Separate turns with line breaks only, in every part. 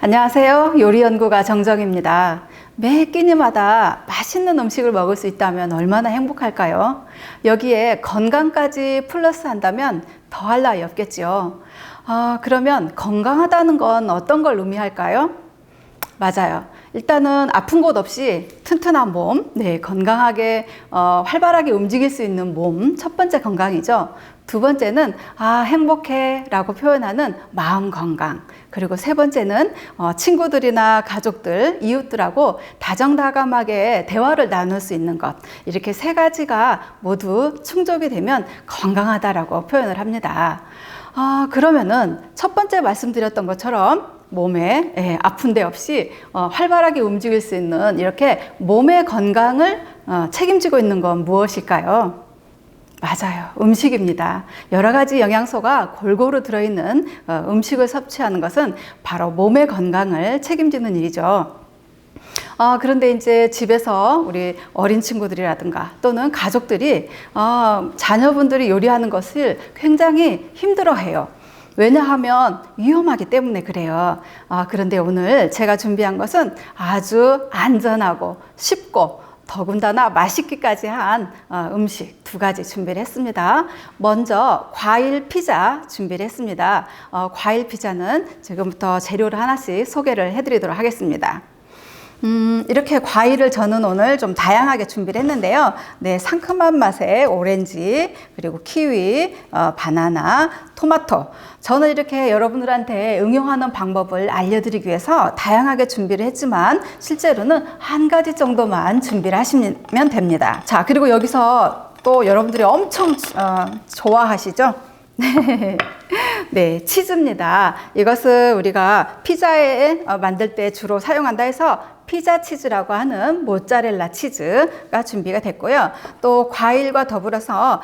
안녕하세요. 요리연구가 정정입니다. 매 끼니마다 맛있는 음식을 먹을 수 있다면 얼마나 행복할까요? 여기에 건강까지 플러스 한다면 더할 나위 없겠지요. 그러면 건강하다는 건 어떤 걸 의미할까요? 맞아요. 일단은 아픈 곳 없이 튼튼한 몸, 건강하게 활발하게 움직일 수 있는 몸, 첫 번째 건강이죠. 두 번째는 행복해 라고 표현하는 마음 건강, 그리고 세 번째는 친구들이나 가족들, 이웃들하고 다정다감하게 대화를 나눌 수 있는 것, 이렇게 세 가지가 모두 충족이 되면 건강하다라고 표현을 합니다. 그러면은 첫 번째 말씀드렸던 것처럼 몸에 아픈 데 없이 활발하게 움직일 수 있는 이렇게 몸의 건강을 책임지고 있는 건 무엇일까요? 맞아요. 음식입니다. 여러 가지 영양소가 골고루 들어있는 음식을 섭취하는 것은 바로 몸의 건강을 책임지는 일이죠. 그런데 이제 집에서 우리 어린 친구들이라든가 또는 가족들이 자녀분들이 요리하는 것을 굉장히 힘들어해요. 왜냐하면 위험하기 때문에 그래요. 그런데 오늘 제가 준비한 것은 아주 안전하고 쉽고 더군다나 맛있기까지 한 음식 두 가지 준비를 했습니다. 먼저 과일 피자 준비를 했습니다. 과일 피자는 지금부터 재료를 하나씩 소개를 해드리도록 하겠습니다. 이렇게 과일을 저는 오늘 좀 다양하게 준비를 했는데요. 상큼한 맛의 오렌지, 그리고 키위, 바나나, 토마토. 저는 이렇게 여러분들한테 응용하는 방법을 알려드리기 위해서 다양하게 준비를 했지만 실제로는 한 가지 정도만 준비를 하시면 됩니다. 자, 그리고 여기서 또 여러분들이 엄청 좋아하시죠? 네, 치즈입니다. 이것을 우리가 피자에 만들 때 주로 사용한다 해서 피자 치즈라고 하는 모짜렐라 치즈가 준비가 됐고요. 또 과일과 더불어서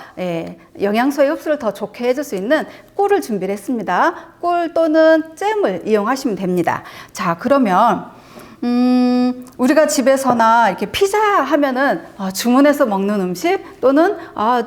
영양소의 흡수를 더 좋게 해줄 수 있는 꿀을 준비를 했습니다. 꿀 또는 잼을 이용하시면 됩니다. 자, 그러면 우리가 집에서나 이렇게 피자 하면은 주문해서 먹는 음식 또는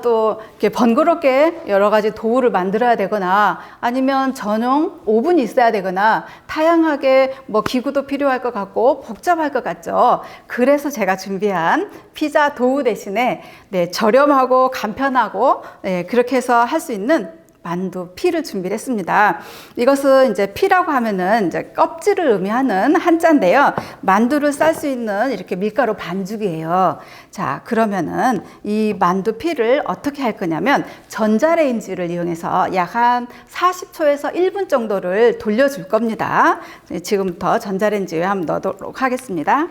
또 이렇게 번거롭게 여러 가지 도구를 만들어야 되거나 아니면 전용 오븐이 있어야 되거나 다양하게 뭐 기구도 필요할 것 같고 복잡할 것 같죠. 그래서 제가 준비한 피자 도우 대신에 저렴하고 간편하고 그렇게 해서 할 수 있는 만두 피를 준비를 했습니다. 이것은 이제 피라고 하면은 이제 껍질을 의미하는 한자인데요. 만두를 쌀 수 있는 이렇게 밀가루 반죽이에요. 자, 그러면은 이 만두 피를 어떻게 할 거냐면 전자레인지를 이용해서 약 한 40초에서 1분 정도를 돌려줄 겁니다. 지금부터 전자레인지에 한번 넣도록 하겠습니다.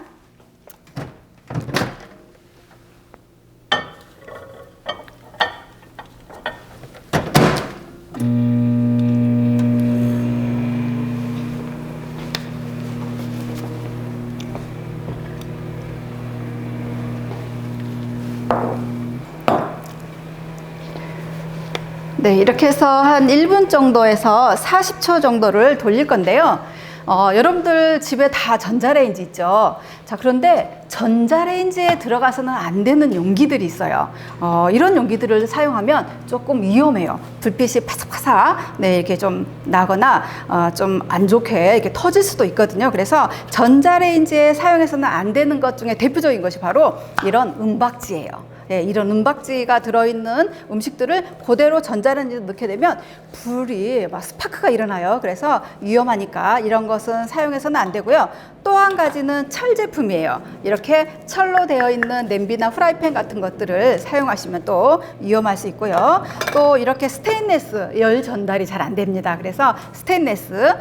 이렇게 해서 한 1분 정도에서 40초 정도를 돌릴 건데요. 여러분들 집에 다 전자레인지 있죠. 자, 그런데 전자레인지에 들어가서는 안 되는 용기들이 있어요. 이런 용기들을 사용하면 조금 위험해요. 불빛이 파삭파삭 이렇게 좀 나거나 좀 안 좋게 이렇게 터질 수도 있거든요. 그래서 전자레인지에 사용해서는 안 되는 것 중에 대표적인 것이 바로 이런 은박지예요. 이런 은박지가 들어있는 음식들을 그대로 전자레인지에 넣게 되면 불이 막 스파크가 일어나요. 그래서 위험하니까 이런 것은 사용해서는 안 되고요. 또 한 가지는 철 제품이에요. 이렇게 철로 되어 있는 냄비나 프라이팬 같은 것들을 사용하시면 또 위험할 수 있고요. 또 이렇게 스테인리스 열 전달이 잘 안 됩니다. 그래서 스테인리스.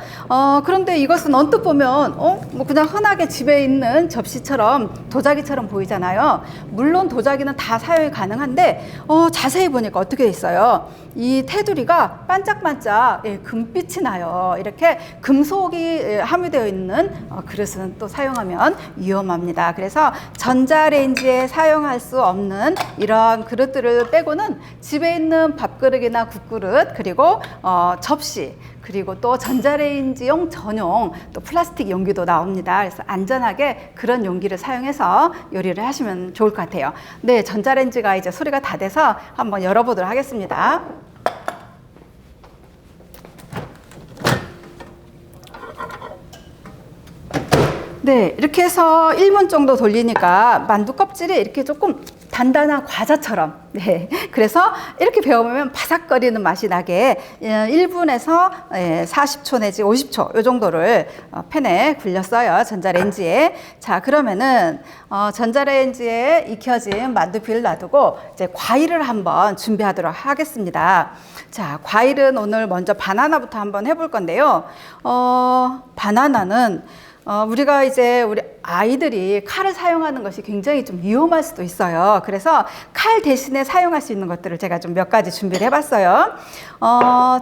그런데 이것은 언뜻 보면 뭐 그냥 흔하게 집에 있는 접시처럼 도자기처럼 보이잖아요. 물론 도자기는 다 사용이 가능한데 자세히 보니까 어떻게 돼 있어요? 이 테두리가 반짝반짝 금빛이 나요. 이렇게 금속이 함유되어 있는 그릇은 또 사용하면 위험합니다. 그래서 전자레인지에 사용할 수 없는 이러한 그릇들을 빼고는 집에 있는 밥그릇이나 국그릇, 그리고 접시, 그리고 또 전자레인지용 전용 또 플라스틱 용기도 나옵니다. 그래서 안전하게 그런 용기를 사용해서 요리를 하시면 좋을 것 같아요. 전자레인지가 이제 소리가 다 돼서 한번 열어보도록 하겠습니다. 네, 이렇게 해서 1분 정도 돌리니까 만두 껍질이 이렇게 조금 단단한 과자처럼, 네, 그래서 이렇게 베어보면 바삭거리는 맛이 나게 1분에서 40초 내지 50초 이 정도를 팬에 굴렸어요. 전자레인지에. 자, 그러면은 전자레인지에 익혀진 만두피를 놔두고 이제 과일을 한번 준비하도록 하겠습니다. 자, 과일은 오늘 먼저 바나나부터 한번 해볼 건데요. 바나나는 우리가 이제 우리 아이들이 칼을 사용하는 것이 굉장히 좀 위험할 수도 있어요. 그래서 칼 대신에 사용할 수 있는 것들을 제가 좀 몇 가지 준비를 해봤어요.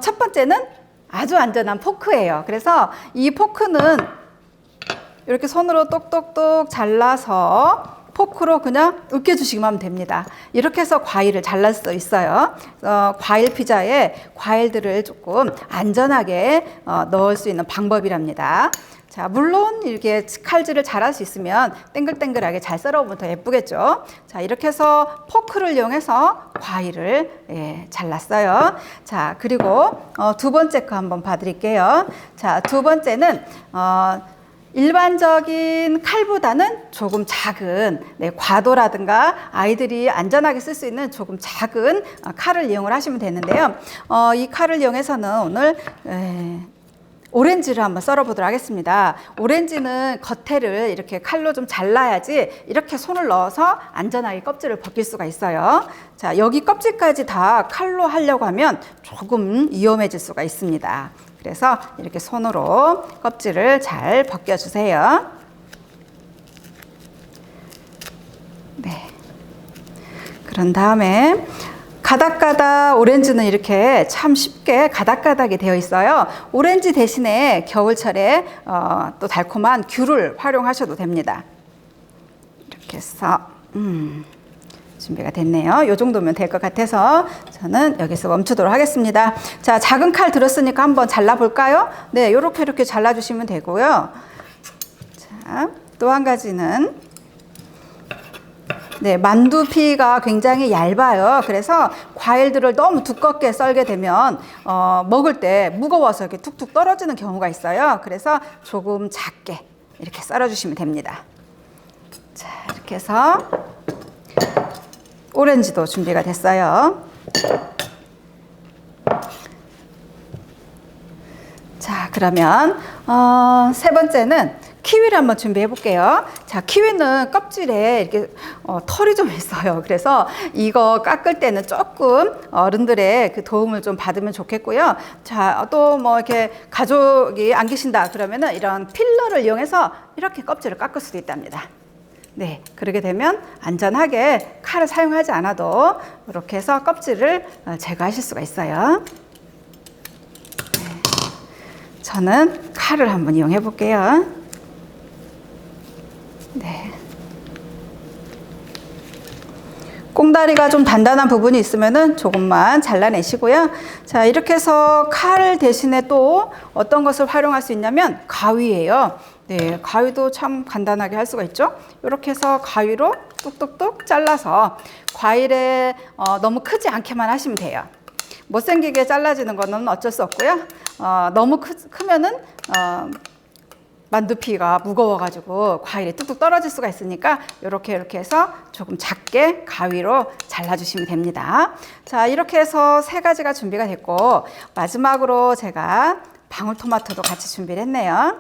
첫 번째는 아주 안전한 포크예요. 그래서 이 포크는 이렇게 손으로 똑똑똑 잘라서 포크로 그냥 으깨주시기만 하면 됩니다. 이렇게 해서 과일을 잘랄 수 있어요. 과일 피자에 과일들을 조금 안전하게 넣을 수 있는 방법이랍니다. 자, 물론 이렇게 칼질을 잘할 수 있으면 땡글땡글하게 잘 썰어보면 더 예쁘겠죠. 자, 이렇게 해서 포크를 이용해서 과일을 잘랐어요. 자, 그리고 두 번째 거 한번 봐드릴게요. 자, 두 번째는 일반적인 칼보다는 조금 작은 과도라든가 아이들이 안전하게 쓸 수 있는 조금 작은 칼을 이용을 하시면 되는데요. 이 칼을 이용해서는 오늘 오렌지를 한번 썰어 보도록 하겠습니다. 오렌지는 겉에를 이렇게 칼로 좀 잘라야지 이렇게 손을 넣어서 안전하게 껍질을 벗길 수가 있어요. 자, 여기 껍질까지 다 칼로 하려고 하면 조금 위험해질 수가 있습니다. 그래서 이렇게 손으로 껍질을 잘 벗겨주세요. 네. 그런 다음에 가닥가닥 오렌지는 이렇게 참 쉽게 가닥가닥이 되어 있어요. 오렌지 대신에 겨울철에 또 달콤한 귤을 활용하셔도 됩니다. 이렇게 해서 준비가 됐네요. 이 정도면 될 것 같아서 저는 여기서 멈추도록 하겠습니다. 자, 작은 칼 들었으니까 한번 잘라볼까요? 네, 이렇게 잘라주시면 되고요. 자, 또 한 가지는 네, 만두피가 굉장히 얇아요. 그래서 과일들을 너무 두껍게 썰게 되면 먹을 때 무거워서 이렇게 툭툭 떨어지는 경우가 있어요. 그래서 조금 작게 이렇게 썰어주시면 됩니다. 자, 이렇게 해서 오렌지도 준비가 됐어요. 자, 그러면 세 번째는 키위를 한번 준비해 볼게요. 자, 키위는 껍질에 이렇게 털이 좀 있어요. 그래서 이거 깎을 때는 조금 어른들의 그 도움을 좀 받으면 좋겠고요. 자, 또 뭐 이렇게 가족이 안 계신다 그러면은 이런 필러를 이용해서 이렇게 껍질을 깎을 수도 있답니다. 네, 그렇게 되면 안전하게 칼을 사용하지 않아도 이렇게 해서 껍질을 제거하실 수가 있어요. 네, 저는 칼을 한번 이용해 볼게요. 네. 꽁다리가 좀 단단한 부분이 있으면은 조금만 잘라내시고요. 자, 이렇게 해서 칼 대신에 또 어떤 것을 활용할 수 있냐면 가위예요. 네, 가위도 참 간단하게 할 수가 있죠. 이렇게 해서 가위로 뚝뚝뚝 잘라서 과일에 너무 크지 않게만 하시면 돼요. 못생기게 잘라지는 거는 어쩔 수 없고요. 너무 크면은 만두피가 무거워가지고 과일이 뚝뚝 떨어질 수가 있으니까 이렇게 해서 조금 작게 가위로 잘라주시면 됩니다. 자, 이렇게 해서 세 가지가 준비가 됐고 마지막으로 제가 방울토마토도 같이 준비를 했네요.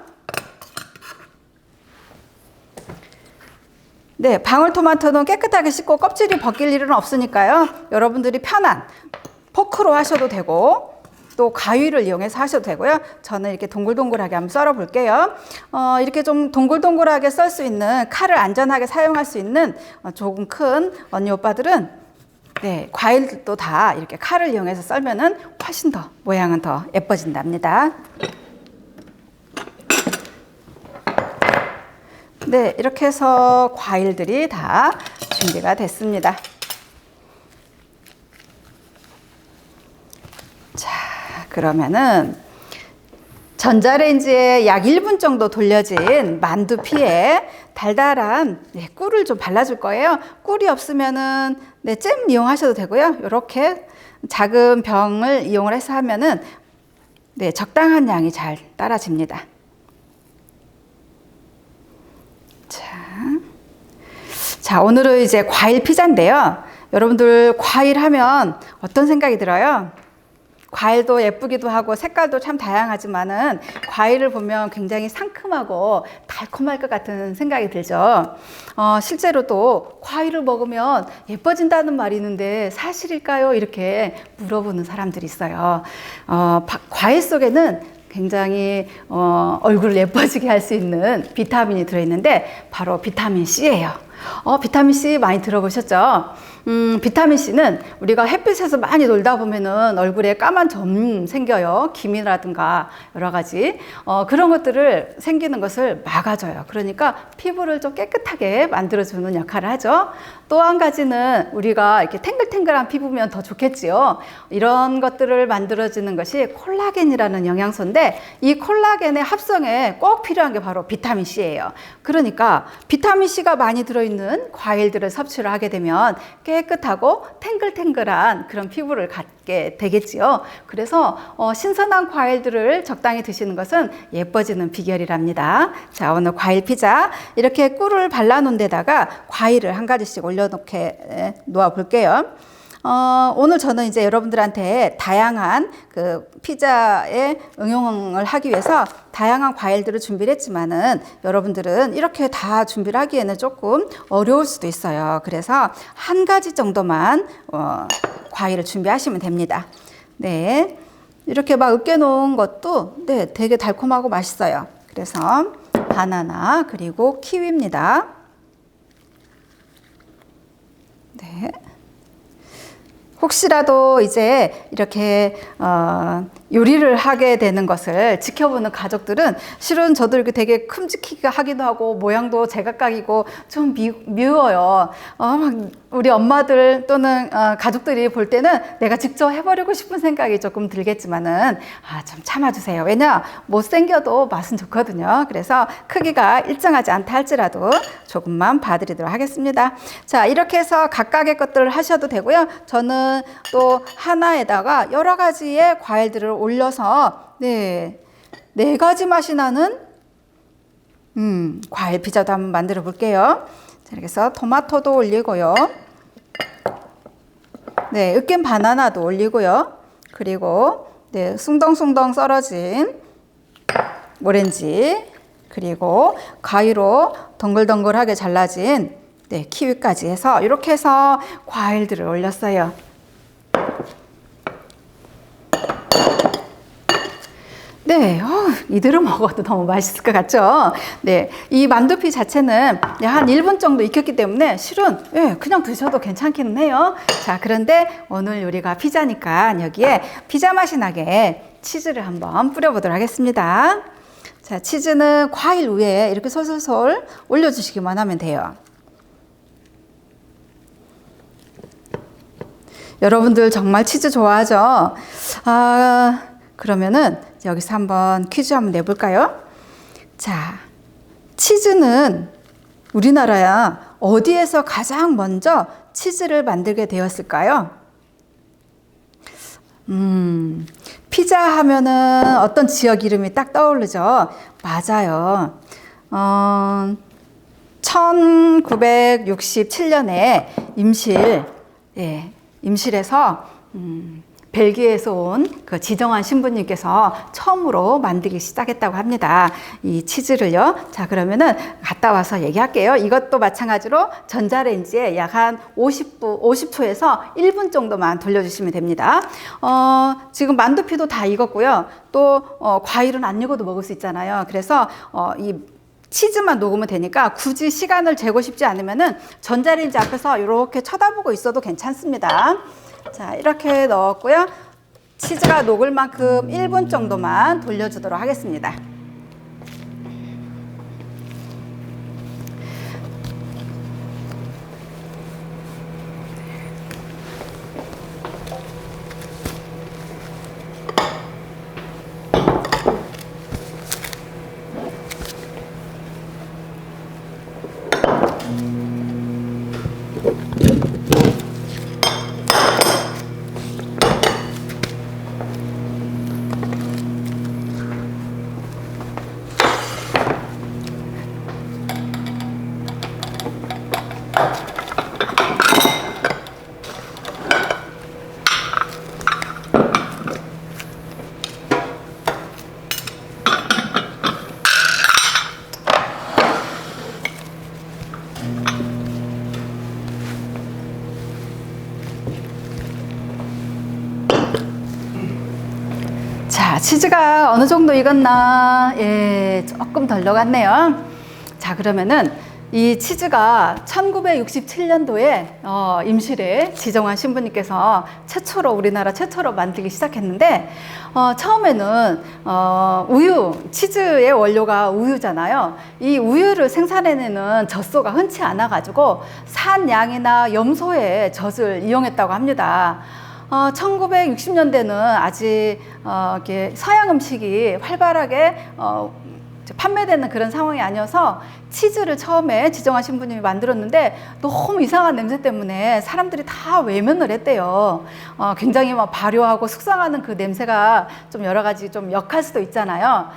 네, 방울토마토는 깨끗하게 씻고 껍질이 벗길 일은 없으니까요. 여러분들이 편한 포크로 하셔도 되고 또 가위를 이용해서 하셔도 되고요. 저는 이렇게 동글동글하게 한번 썰어 볼게요. 이렇게 좀 동글동글하게 썰 수 있는 칼을 안전하게 사용할 수 있는 조금 큰 언니 오빠들은 네, 과일도 다 이렇게 칼을 이용해서 썰면은 훨씬 더 모양은 더 예뻐진답니다. 네, 이렇게 해서 과일들이 다 준비가 됐습니다. 자, 그러면은 전자레인지에 약 1분 정도 돌려진 만두피에 달달한 꿀을 좀 발라줄 거예요. 꿀이 없으면은 잼 이용하셔도 되고요. 이렇게 작은 병을 이용을 해서 하면은 적당한 양이 잘 따라집니다. 자, 오늘은 이제 과일 피자인데요. 여러분들 과일 하면 어떤 생각이 들어요? 과일도 예쁘기도 하고 색깔도 참 다양하지만은 과일을 보면 굉장히 상큼하고 달콤할 것 같은 생각이 들죠. 실제로도 과일을 먹으면 예뻐진다는 말이 있는데 사실일까요? 이렇게 물어보는 사람들이 있어요. 과일 속에는 굉장히 얼굴을 예뻐지게 할 수 있는 비타민이 들어있는데 바로 비타민 C예요. 비타민 C 많이 들어보셨죠? 비타민 C는 우리가 햇빛에서 많이 놀다 보면은 얼굴에 까만 점 생겨요. 기미라든가 여러 가지. 그런 것들을 생기는 것을 막아줘요. 그러니까 피부를 좀 깨끗하게 만들어주는 역할을 하죠. 또 한 가지는 우리가 이렇게 탱글탱글한 피부면 더 좋겠지요. 이런 것들을 만들어주는 것이 콜라겐이라는 영양소인데 이 콜라겐의 합성에 꼭 필요한 게 바로 비타민 C예요. 그러니까 비타민 C가 많이 들어있는 과일들을 섭취를 하게 되면 깨끗하고 탱글탱글한 그런 피부를 갖게 되겠지요. 그래서 신선한 과일들을 적당히 드시는 것은 예뻐지는 비결이랍니다. 자, 오늘 과일 피자 이렇게 꿀을 발라놓은 데다가 과일을 한 가지씩 올려놓게 놓아 볼게요. 오늘 저는 이제 여러분들한테 다양한 그 피자에 응용을 하기 위해서 다양한 과일들을 준비를 했지만은 여러분들은 이렇게 다 준비를 하기에는 조금 어려울 수도 있어요. 그래서 한 가지 정도만 과일을 준비하시면 됩니다. 네. 이렇게 막 으깨 놓은 것도 네, 되게 달콤하고 맛있어요. 그래서 바나나 그리고 키위입니다. 네. 혹시라도 이제 이렇게 요리를 하게 되는 것을 지켜보는 가족들은 실은 저도 이렇게 되게 큼직하게 하기도 하고 모양도 제각각이고 좀 미워요. 우리 엄마들 또는 가족들이 볼 때는 내가 직접 해보려고 싶은 생각이 조금 들겠지만은 좀 참아주세요. 왜냐 못생겨도 맛은 좋거든요. 그래서 크기가 일정하지 않다 할지라도 조금만 봐드리도록 하겠습니다. 자, 이렇게 해서 각각의 것들을 하셔도 되고요. 저는 또 하나에다가 여러 가지의 과일들을 올려서 네 가지 맛이 나는 과일 피자도 한번 만들어 볼게요. 자, 이렇게 해서 토마토도 올리고요. 네, 으깬 바나나도 올리고요. 그리고 네, 숭덩숭덩 썰어진 오렌지 그리고 가위로 덩글덩글하게 잘라진 네, 키위까지 해서 이렇게 해서 과일들을 올렸어요. 네, 이대로 먹어도 너무 맛있을 것 같죠? 네, 이 만두피 자체는 한 1분 정도 익혔기 때문에 실은 그냥 드셔도 괜찮기는 해요. 자, 그런데 오늘 요리가 피자니까 여기에 피자 맛이 나게 치즈를 한번 뿌려보도록 하겠습니다. 자, 치즈는 과일 위에 이렇게 솔솔솔 올려주시기만 하면 돼요. 여러분들 정말 치즈 좋아하죠? 그러면은 여기서 한번 퀴즈 한번 내볼까요? 자, 치즈는 우리나라야 어디에서 가장 먼저 치즈를 만들게 되었을까요? 피자 하면은 어떤 지역 이름이 딱 떠오르죠? 맞아요. 1967년에 임실에서 벨기에에서 온 그 지정한 신부님께서 처음으로 만들기 시작했다고 합니다. 이 치즈를요. 자, 그러면은 갔다 와서 얘기할게요. 이것도 마찬가지로 전자레인지에 약 한 50초에서 1분 정도만 돌려주시면 됩니다. 지금 만두피도 다 익었고요. 또 과일은 안 익어도 먹을 수 있잖아요. 그래서 이 치즈만 녹으면 되니까 굳이 시간을 재고 싶지 않으면은 전자레인지 앞에서 이렇게 쳐다보고 있어도 괜찮습니다. 자, 이렇게 넣었고요. 치즈가 녹을 만큼 1분 정도만 돌려주도록 하겠습니다. 자, 치즈가 어느 정도 익었나? 예, 조금 덜 녹았네요. 자, 그러면은 이 치즈가 1967년도에 임실에 지정환 신부님께서 우리나라 최초로 만들기 시작했는데, 처음에는 치즈의 원료가 우유잖아요. 이 우유를 생산해내는 젖소가 흔치 않아가지고 산양이나 염소의 젖을 이용했다고 합니다. 1960년대는 아직 이렇게 서양 음식이 활발하게 판매되는 그런 상황이 아니어서 치즈를 처음에 지정환 신부님이 만들었는데 너무 이상한 냄새 때문에 사람들이 다 외면을 했대요. 굉장히 막 발효하고 숙성하는 그 냄새가 좀 여러 가지 좀 역할 수도 있잖아요.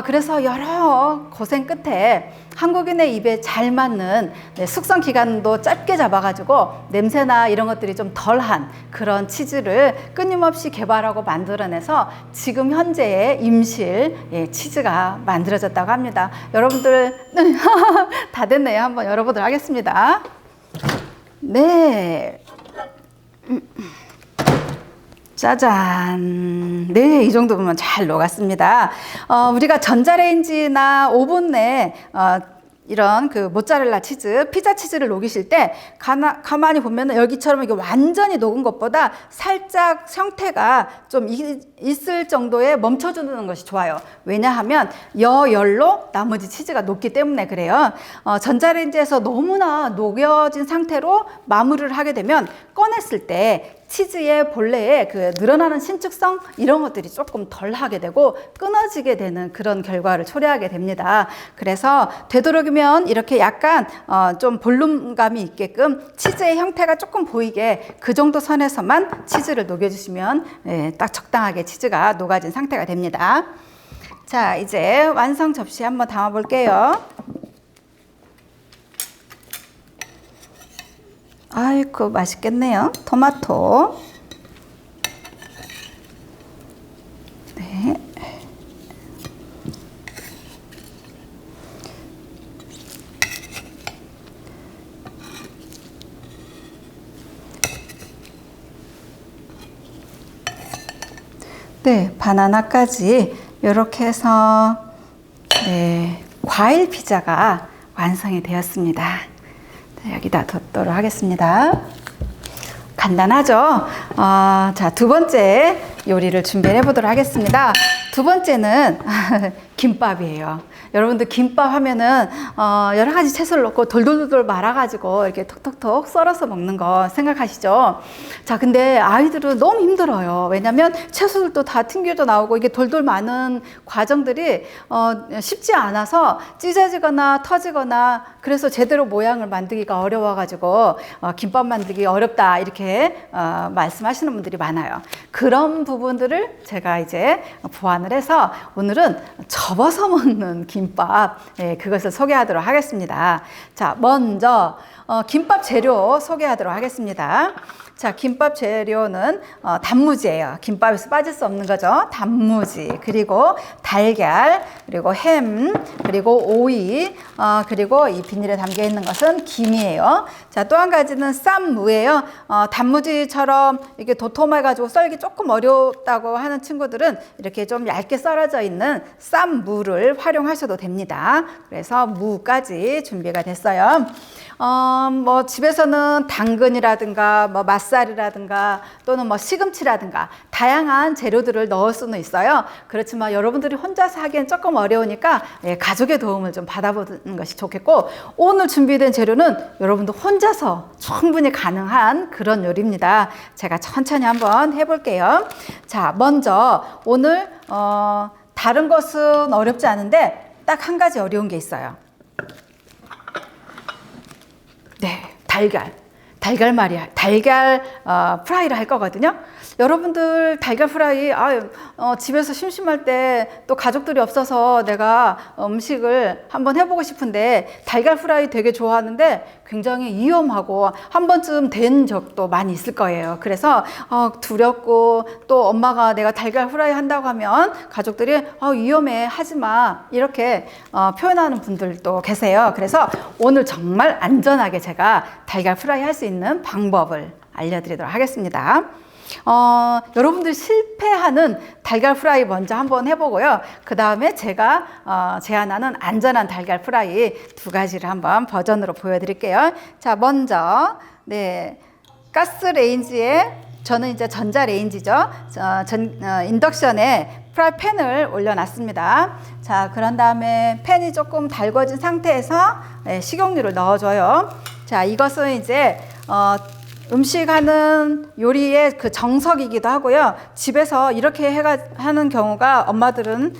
그래서 여러 고생 끝에 한국인의 입에 잘 맞는 숙성 기간도 짧게 잡아가지고 냄새나 이런 것들이 좀 덜한 그런 치즈를 끊임없이 개발하고 만들어내서 지금 현재의 임실 치즈가 만들어졌다고 합니다. 여러분들 다 됐네요. 한번 열어보도록 하겠습니다. 네. 짜잔. 네, 이 정도 보면 잘 녹았습니다. 우리가 전자레인지나 오븐 내에 이런 그 모짜렐라 치즈, 피자 치즈를 녹이실 때 가만히 보면은 여기처럼 이게 완전히 녹은 것보다 살짝 형태가 좀 있을 정도에 멈춰주는 것이 좋아요. 왜냐하면 여열로 나머지 치즈가 녹기 때문에 그래요. 전자레인지에서 너무나 녹여진 상태로 마무리를 하게 되면 꺼냈을 때 치즈의 본래의 그 늘어나는 신축성 이런 것들이 조금 덜 하게 되고 끊어지게 되는 그런 결과를 초래하게 됩니다. 그래서 되도록이면 이렇게 약간 좀 볼륨감이 있게끔 치즈의 형태가 조금 보이게 그 정도 선에서만 치즈를 녹여주시면 딱 적당하게 치즈가 녹아진 상태가 됩니다. 자, 이제 완성 접시에 한번 담아 볼게요. 아이고 맛있겠네요. 토마토. 네. 네, 바나나까지 이렇게 해서 과일 피자가 완성이 되었습니다. 여기다 뒀도록 하겠습니다. 간단하죠? 자, 두 번째 요리를 준비해 보도록 하겠습니다. 두 번째는 김밥이에요. 여러분들 김밥 하면은 여러 가지 채소를 넣고 돌돌돌 말아가지고 이렇게 톡톡톡 썰어서 먹는 거 생각하시죠? 자, 근데 아이들은 너무 힘들어요. 왜냐면 채소들도 다 튕겨져 나오고 이게 돌돌 많은 과정들이 쉽지 않아서 찢어지거나 터지거나 그래서 제대로 모양을 만들기가 어려워가지고 김밥 만들기 어렵다 이렇게 말씀하시는 분들이 많아요. 그런 부분들을 제가 이제 보완을 해서 오늘은 접어서 먹는 김밥 그것을 소개하도록 하겠습니다. 자, 먼저 김밥 재료 소개하도록 하겠습니다. 자, 김밥 재료는 단무지예요. 김밥에서 빠질 수 없는 거죠. 단무지, 그리고 달걀, 그리고 햄, 그리고 오이, 그리고 이 비닐에 담겨 있는 것은 김이에요. 자, 또 한 가지는 쌈무예요. 단무지처럼 이렇게 도톰해가지고 썰기 조금 어렵다고 하는 친구들은 이렇게 좀 얇게 썰어져 있는 쌈무를 활용하셔도 됩니다. 그래서 무까지 준비가 됐어요. 뭐 집에서는 당근이라든가 뭐 맛살이라든가 또는 뭐 시금치라든가 다양한 재료들을 넣을 수는 있어요. 그렇지만 여러분들이 혼자서 하기엔 조금 어려우니까 가족의 도움을 좀 받아보는 것이 좋겠고, 오늘 준비된 재료는 여러분들 혼자서 충분히 가능한 그런 요리입니다. 제가 천천히 한번 해볼게요. 자, 먼저 오늘 다른 것은 어렵지 않은데 딱 한 가지 어려운 게 있어요. 네, 달걀 말이야. 달걀 프라이를 할 거거든요. 여러분들 달걀 프라이 집에서 심심할 때 또 가족들이 없어서 내가 음식을 한번 해보고 싶은데 달걀 프라이 되게 좋아하는데 굉장히 위험하고 한 번쯤 된 적도 많이 있을 거예요. 그래서 두렵고 또 엄마가 내가 달걀 프라이 한다고 하면 가족들이 위험해 하지마 이렇게 표현하는 분들도 계세요. 그래서 오늘 정말 안전하게 제가 달걀 프라이 할 수 있는 방법을 알려드리도록 하겠습니다. 여러분들 실패하는 달걀 프라이 먼저 한번 해보고요. 그 다음에 제가 제안하는 안전한 달걀 프라이 두 가지를 한번 버전으로 보여드릴게요. 자, 먼저 네, 가스 레인지에 저는 이제 전자 레인지죠. 인덕션에 프라이팬을 올려놨습니다. 자, 그런 다음에 팬이 조금 달궈진 상태에서 네, 식용유를 넣어줘요. 자, 이것은 이제 음식하는 요리의 그 정석이기도 하고요. 집에서 이렇게 하는 경우가 엄마들은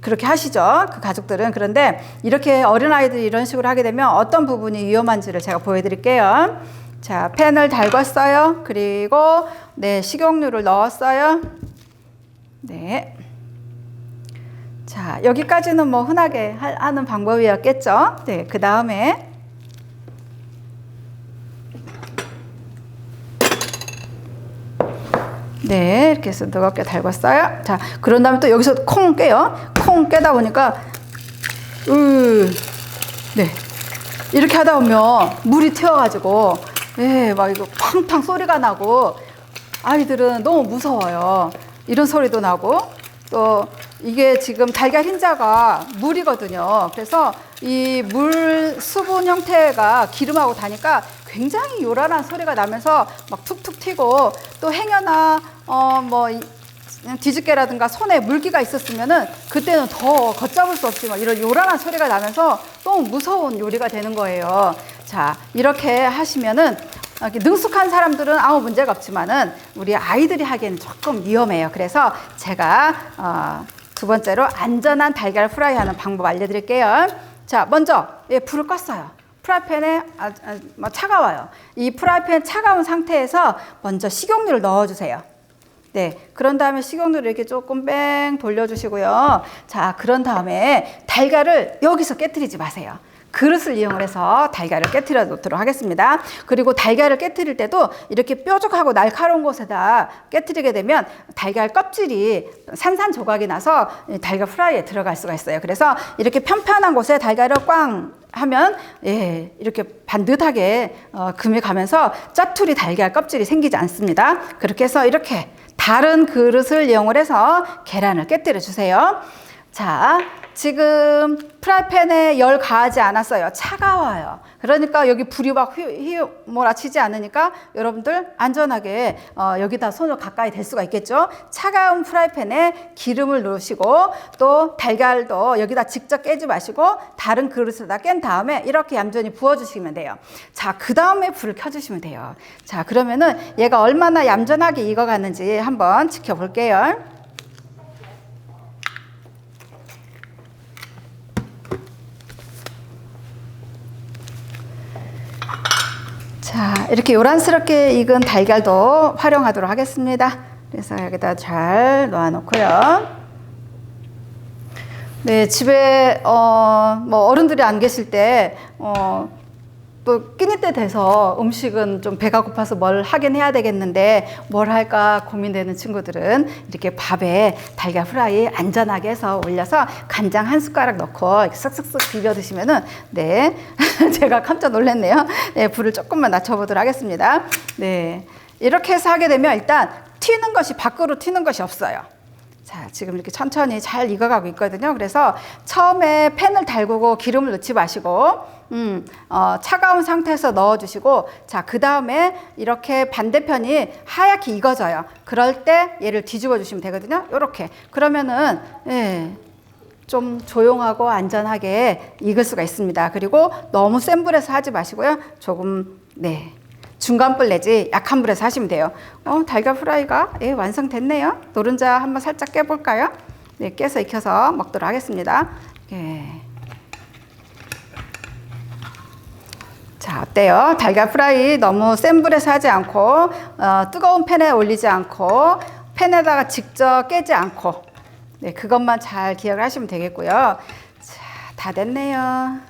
그렇게 하시죠. 그 가족들은. 그런데 이렇게 어린아이들이 이런 식으로 하게 되면 어떤 부분이 위험한지를 제가 보여드릴게요. 자, 팬을 달궜어요. 그리고 네, 식용유를 넣었어요. 네. 자, 여기까지는 뭐 흔하게 하는 방법이었겠죠. 네, 그 다음에 네, 이렇게 해서 뜨겁게 달궜어요. 자, 그런 다음에 또 여기서 콩 깨요. 콩 깨다 보니까 네, 이렇게 하다 보면 물이 튀어가지고 막 이거 팡팡 소리가 나고 아이들은 너무 무서워요. 이런 소리도 나고 또 이게 지금 달걀 흰자가 물이거든요. 그래서 이 물 수분 형태가 기름하고 다니까 굉장히 요란한 소리가 나면서 막 툭툭 튀고 또 행여나 뭐 뒤집개라든가 손에 물기가 있었으면은 그때는 더 걷잡을 수 없이 막 이런 요란한 소리가 나면서 너무 무서운 요리가 되는 거예요. 자, 이렇게 하시면은 능숙한 사람들은 아무 문제가 없지만은 우리 아이들이 하기에는 조금 위험해요. 그래서 제가 두 번째로 안전한 달걀 프라이 하는 방법 알려드릴게요. 자, 먼저 불을 껐어요. 프라이팬에 차가워요. 이 프라이팬 차가운 상태에서 먼저 식용유를 넣어주세요. 네, 그런 다음에 식용유를 이렇게 조금 뺑 돌려주시고요. 자, 그런 다음에 달걀을 여기서 깨트리지 마세요. 그릇을 이용을 해서 달걀을 깨트려 놓도록 하겠습니다. 그리고 달걀을 깨트릴 때도 이렇게 뾰족하고 날카로운 곳에다 깨트리게 되면 달걀 껍질이 산산조각이 나서 달걀 프라이에 들어갈 수가 있어요. 그래서 이렇게 편편한 곳에 달걀을 꽝 하면 이렇게 반듯하게 금이 가면서 짜투리 달걀 껍질이 생기지 않습니다. 그렇게 해서 이렇게 다른 그릇을 이용을 해서 계란을 깨뜨려 주세요. 자, 지금 프라이팬에 열 가하지 않았어요. 차가워요. 그러니까 여기 불이 막 휘몰아치지 않으니까 여러분들 안전하게 여기다 손을 가까이 댈 수가 있겠죠. 차가운 프라이팬에 기름을 넣으시고 또 달걀도 여기다 직접 깨지 마시고 다른 그릇에다 깬 다음에 이렇게 얌전히 부어주시면 돼요. 자, 그 다음에 불을 켜주시면 돼요. 자, 그러면은 얘가 얼마나 얌전하게 익어가는지 한번 지켜볼게요. 자, 이렇게 요란스럽게 익은 달걀도 활용하도록 하겠습니다. 그래서 여기다 잘 놓아놓고요. 네, 집에 뭐 어른들이 안 계실 때 또 끼니 때 돼서 음식은 좀 배가 고파서 뭘 하긴 해야 되겠는데 뭘 할까 고민되는 친구들은 이렇게 밥에 달걀 프라이 안전하게 해서 올려서 간장 한 숟가락 넣고 이렇게 쓱쓱쓱 비벼 드시면은 네 제가 깜짝 놀랐네요. 네, 불을 조금만 낮춰보도록 하겠습니다. 네, 이렇게 해서 하게 되면 일단 튀는 것이 밖으로 튀는 것이 없어요. 자, 지금 이렇게 천천히 잘 익어가고 있거든요. 그래서 처음에 팬을 달구고 기름을 넣지 마시고 차가운 상태에서 넣어주시고 자, 그 다음에 이렇게 반대편이 하얗게 익어져요. 그럴 때 얘를 뒤집어 주시면 되거든요. 이렇게 그러면은 좀 조용하고 안전하게 익을 수가 있습니다. 그리고 너무 센 불에서 하지 마시고요. 조금 중간 불 내지 약한 불에서 하시면 돼요. 달걀 프라이가 완성됐네요. 노른자 한번 살짝 깨볼까요? 네, 깨서 익혀서 먹도록 하겠습니다. 자, 어때요? 달걀 프라이 너무 센 불에서 하지 않고 뜨거운 팬에 올리지 않고 팬에다가 직접 깨지 않고 그것만 잘 기억을 하시면 되겠고요. 자, 다 됐네요.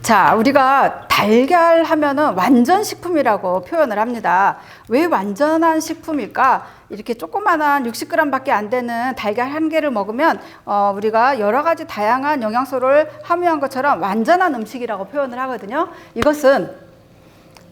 자, 우리가 달걀 하면은 완전 식품이라고 표현을 합니다. 왜 완전한 식품일까? 이렇게 조그만한 60g 밖에 안 되는 달걀 한 개를 먹으면 우리가 여러 가지 다양한 영양소를 함유한 것처럼 완전한 음식이라고 표현을 하거든요. 이것은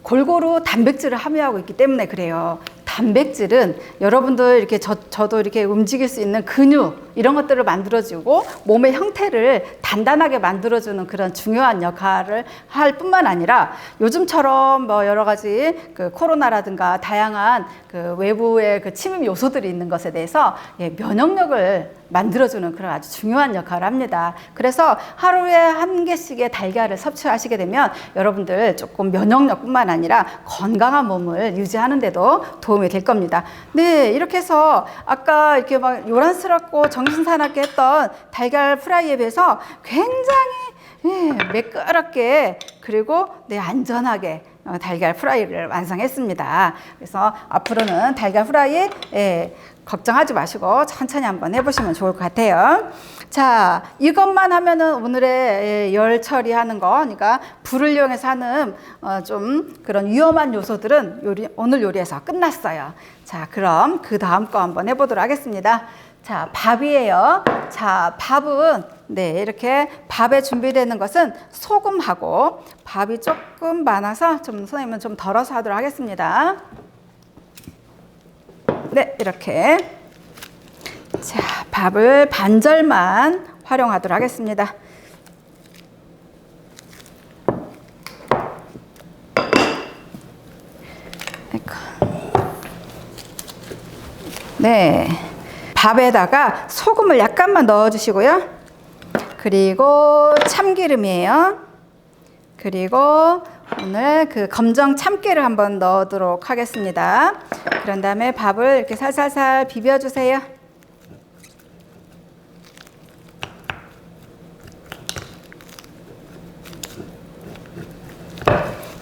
골고루 단백질을 함유하고 있기 때문에 그래요. 단백질은 여러분들 이렇게 저도 이렇게 움직일 수 있는 근육 이런 것들을 만들어주고 몸의 형태를 단단하게 만들어주는 그런 중요한 역할을 할 뿐만 아니라 요즘처럼 뭐 여러 가지 그 코로나라든가 다양한 그 외부의 그 침입 요소들이 있는 것에 대해서 면역력을 만들어주는 그런 아주 중요한 역할을 합니다. 그래서 하루에 한 개씩의 달걀을 섭취하시게 되면 여러분들 조금 면역력뿐만 아니라 건강한 몸을 유지하는 데도 도움이 될 겁니다. 네, 이렇게 해서 아까 이렇게 막 요란스럽고 정신사납게 했던 달걀 프라이에 비해서 굉장히 매끄럽게 그리고 안전하게 달걀 프라이를 완성했습니다. 그래서 앞으로는 달걀 프라이 걱정하지 마시고 천천히 한번 해보시면 좋을 것 같아요. 자, 이것만 하면은 오늘의 열 처리하는 거, 그러니까 불을 이용해서 하는 좀 그런 위험한 요소들은 오늘 요리에서 끝났어요. 자, 그럼 그 다음 거 한번 해보도록 하겠습니다. 자, 밥이에요. 자, 밥은 이렇게 밥에 준비되는 것은 소금하고 밥이 조금 많아서 선생님은 좀 덜어서 하도록 하겠습니다. 네, 이렇게. 자, 밥을 반절만 활용하도록 하겠습니다. 네. 밥에다가 소금을 약간만 넣어주시고요. 그리고 참기름이에요. 그리고 오늘 그 검정 참깨를 한번 넣도록 하겠습니다. 그런 다음에 밥을 이렇게 살살살 비벼주세요.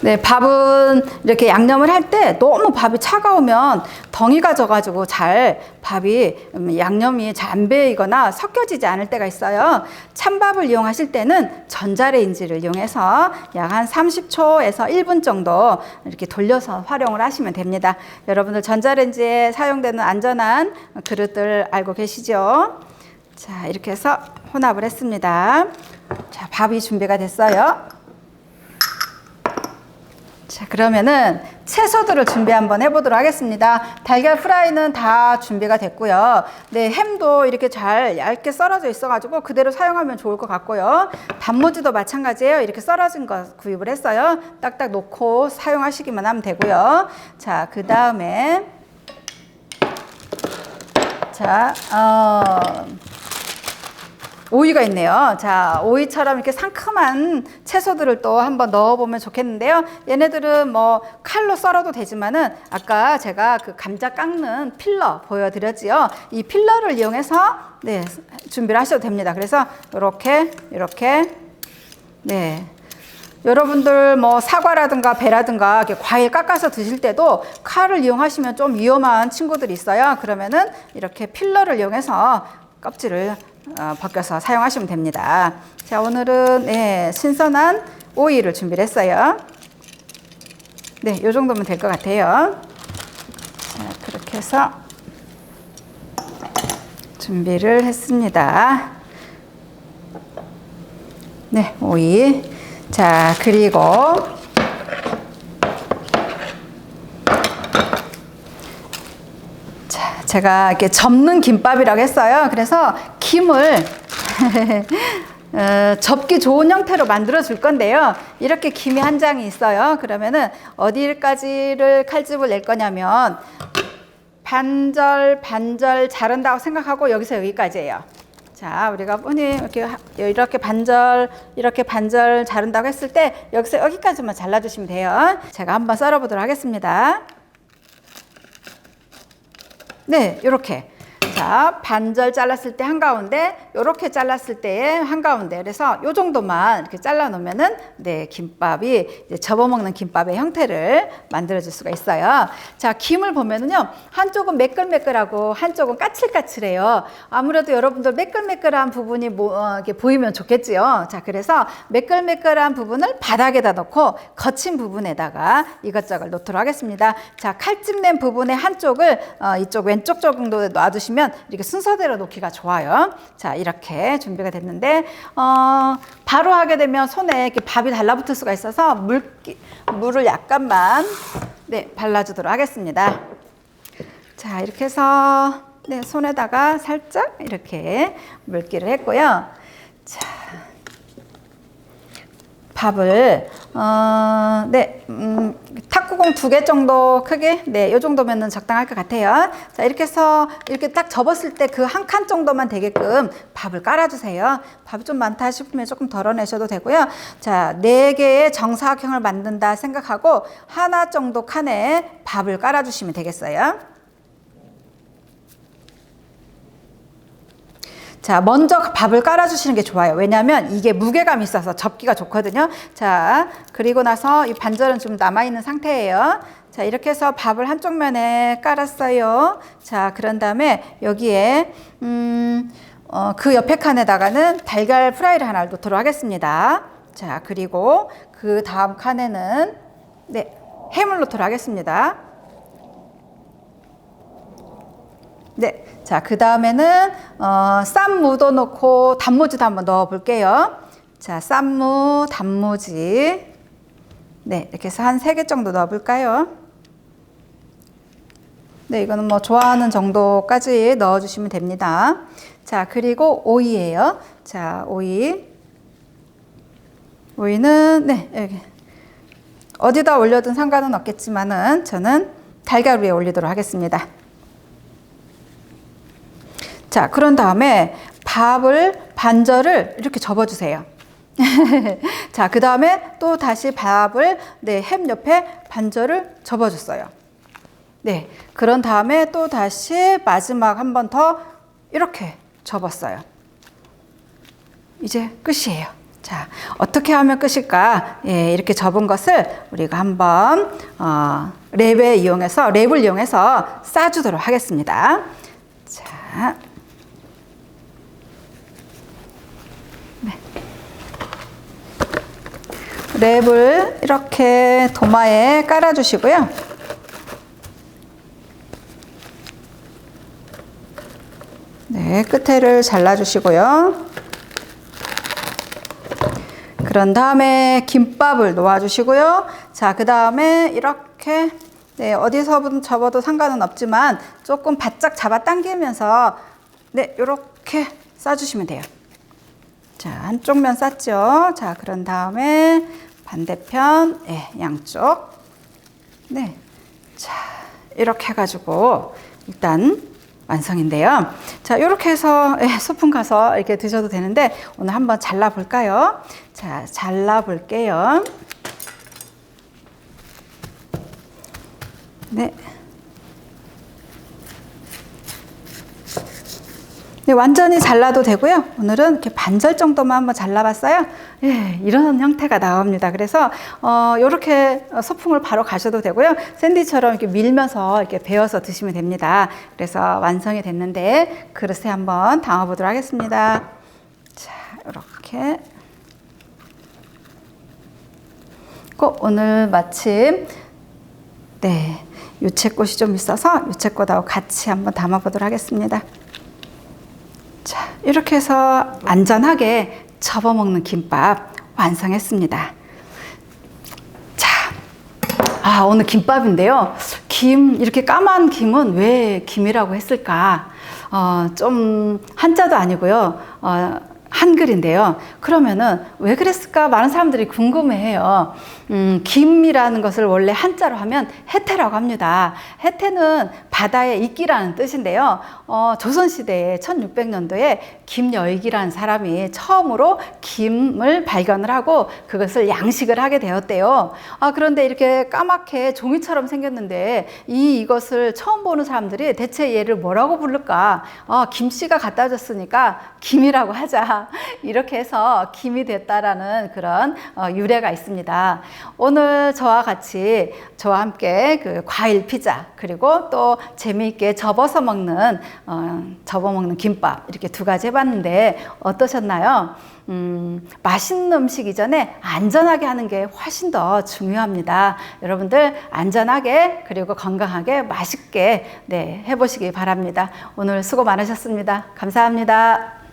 네, 밥은 이렇게 양념을 할 때 너무 밥이 차가우면 덩이가 져가지고 밥이 양념이 잘 안 배이거나 섞여지지 않을 때가 있어요. 찬밥을 이용하실 때는 전자레인지를 이용해서 약 한 30초에서 1분 정도 이렇게 돌려서 활용을 하시면 됩니다. 여러분들 전자레인지에 사용되는 안전한 그릇들 알고 계시죠? 자, 이렇게 해서 혼합을 했습니다. 자, 밥이 준비가 됐어요. 자, 그러면은 채소들을 준비 한번 해보도록 하겠습니다. 달걀 프라이는 다 준비가 됐고요. 네, 햄도 이렇게 잘 얇게 썰어져 있어가지고 그대로 사용하면 좋을 것 같고요. 단무지도 마찬가지예요. 이렇게 썰어진 거 구입을 했어요. 딱딱 놓고 사용하시기만 하면 되고요. 자, 그 다음에 오이가 있네요. 자, 오이처럼 이렇게 상큼한 채소들을 또 한번 넣어보면 좋겠는데요. 얘네들은 뭐 칼로 썰어도 되지만은 아까 제가 그 감자 깎는 필러 보여드렸지요. 이 필러를 이용해서 준비를 하셔도 됩니다. 그래서 이렇게 여러분들 뭐 사과라든가 배라든가 이렇게 과일 깎아서 드실 때도 칼을 이용하시면 좀 위험한 친구들이 있어요. 그러면은 이렇게 필러를 이용해서 껍질을 벗겨서 사용하시면 됩니다. 자, 오늘은 신선한 오이를 준비를 했어요. 네, 요 정도면 될 것 같아요. 자, 그렇게 해서 준비를 했습니다. 네, 오이. 자, 그리고 제가 이렇게 접는 김밥이라고 했어요. 그래서 김을 접기 좋은 형태로 만들어 줄 건데요. 이렇게 김이 한 장이 있어요. 그러면은 어디까지를 칼집을 낼 거냐면 반절 자른다고 생각하고 여기서 여기까지예요. 자, 우리가 흔히 이렇게 반절 자른다고 했을 때 여기서 여기까지만 잘라주시면 돼요. 제가 한번 썰어보도록 하겠습니다. 네, 이렇게. 자, 반절 잘랐을 때 한가운데 이렇게 잘랐을 때 한가운데, 그래서 요 정도만 이렇게 잘라 놓으면은 네, 김밥이 이제 접어먹는 김밥의 형태를 만들어줄 수가 있어요. 자, 김을 보면은요, 한쪽은 매끌매끌하고 한쪽은 까칠까칠해요. 아무래도 여러분들 매끌매끌한 부분이 이렇게 보이면 좋겠지요. 자, 그래서 매끌매끌한 부분을 바닥에다 놓고 거친 부분에다가 이것저것 놓도록 하겠습니다. 자, 칼집 낸 부분의 한쪽을 이쪽 왼쪽 정도에 놔두시면 이렇게 순서대로 놓기가 좋아요. 자, 이렇게 준비가 됐는데 바로 하게 되면 손에 이렇게 밥이 달라붙을 수가 있어서 물을 약간만 네, 발라주도록 하겠습니다. 자, 이렇게 해서 네, 손에다가 살짝 이렇게 물기를 했고요. 자, 밥을 네, 탁구공 2개 정도 크기, 네, 요 정도면은 적당할 것 같아요. 자, 이렇게 해서 이렇게 딱 접었을 때 그 한 칸 정도만 되게끔 밥을 깔아주세요. 밥이 좀 많다 싶으면 조금 덜어내셔도 되고요. 자, 4개의 정사각형을 만든다 생각하고 하나 정도 칸에 밥을 깔아주시면 되겠어요. 자, 먼저 밥을 깔아주시는 게 좋아요. 왜냐하면 이게 무게감이 있어서 접기가 좋거든요. 자, 그리고 나서 이 반절은 좀 남아있는 상태예요. 자, 이렇게 해서 밥을 한쪽 면에 깔았어요. 자, 그런 다음에 여기에 그 옆에 칸에다가는 달걀 프라이를 하나 놓도록 하겠습니다. 자, 그리고 그 다음 칸에는 네, 햄을 놓도록 하겠습니다. 네, 자, 그 다음에는 쌈무도 넣고 단무지도 한번 넣어 볼게요. 자, 쌈무, 단무지, 네, 이렇게 해서 한 3개 정도 넣어 볼까요? 네, 이거는 뭐 좋아하는 정도까지 넣어 주시면 됩니다. 자, 그리고 오이예요. 자, 오이는 네, 여기 어디다 올려도 상관은 없겠지만은 저는 달걀 위에 올리도록 하겠습니다. 자, 그런 다음에 반절을 이렇게 접어주세요. 자, 그 다음에 또 다시 밥을 네, 햄 옆에 반절을 접어줬어요. 네, 그런 다음에 또 다시 마지막 한 번 더 이렇게 접었어요. 이제 끝이에요. 자, 어떻게 하면 끝일까? 예, 이렇게 접은 것을 우리가 한번 랩을 이용해서 싸주도록 하겠습니다. 자. 랩을 이렇게 도마에 깔아주시고요. 네, 끝에를 잘라주시고요. 그런 다음에 김밥을 놓아주시고요. 자, 그 다음에 이렇게 네, 어디서든 접어도 상관은 없지만 조금 바짝 잡아당기면서 네, 이렇게 싸주시면 돼요. 자, 한쪽 면 쌌죠. 자, 그런 다음에 반대편, 네, 양쪽. 네. 자, 이렇게 해가지고 일단 완성인데요. 자, 이렇게 해서 소풍 가서 이렇게 드셔도 되는데 오늘 한번 잘라 볼까요? 자, 잘라 볼게요. 네. 네, 완전히 잘라도 되고요. 오늘은 이렇게 반절 정도만 한번 잘라봤어요. 예, 이런 형태가 나옵니다. 그래서 이렇게 소풍을 바로 가셔도 되고요. 샌드위치처럼 이렇게 밀면서 이렇게 베어서 드시면 됩니다. 그래서 완성이 됐는데 그릇에 한번 담아보도록 하겠습니다. 자, 이렇게. 꼭 오늘 마침 네, 유채꽃이 좀 있어서 유채꽃하고 같이 한번 담아보도록 하겠습니다. 자, 이렇게 해서 안전하게 접어먹는 김밥 완성했습니다. 자, 오늘 김밥인데요. 이렇게 까만 김은 왜 김이라고 했을까? 좀 한자도 아니고요. 한글인데요. 그러면은 왜 그랬을까? 많은 사람들이 궁금해해요. 김이라는 것을 원래 한자로 하면 해태라고 합니다. 해태는 바다의 이끼라는 뜻인데요. 조선시대에 1600년도에 김여익이라는 사람이 처음으로 김을 발견을 하고 그것을 양식을 하게 되었대요. 그런데 이렇게 까맣게 종이처럼 생겼는데 이것을 처음 보는 사람들이 대체 얘를 뭐라고 부를까? 김씨가 갖다 줬으니까 김이라고 하자. 이렇게 해서 김이 됐다라는 그런 유래가 있습니다. 오늘 저와 함께 그 과일 피자 그리고 또 재미있게 접어 먹는 김밥 이렇게 두 가지 해봤는데 어떠셨나요? 맛있는 음식 이전에 안전하게 하는 게 훨씬 더 중요합니다. 여러분들 안전하게 그리고 건강하게 맛있게 해보시기 바랍니다. 오늘 수고 많으셨습니다. 감사합니다.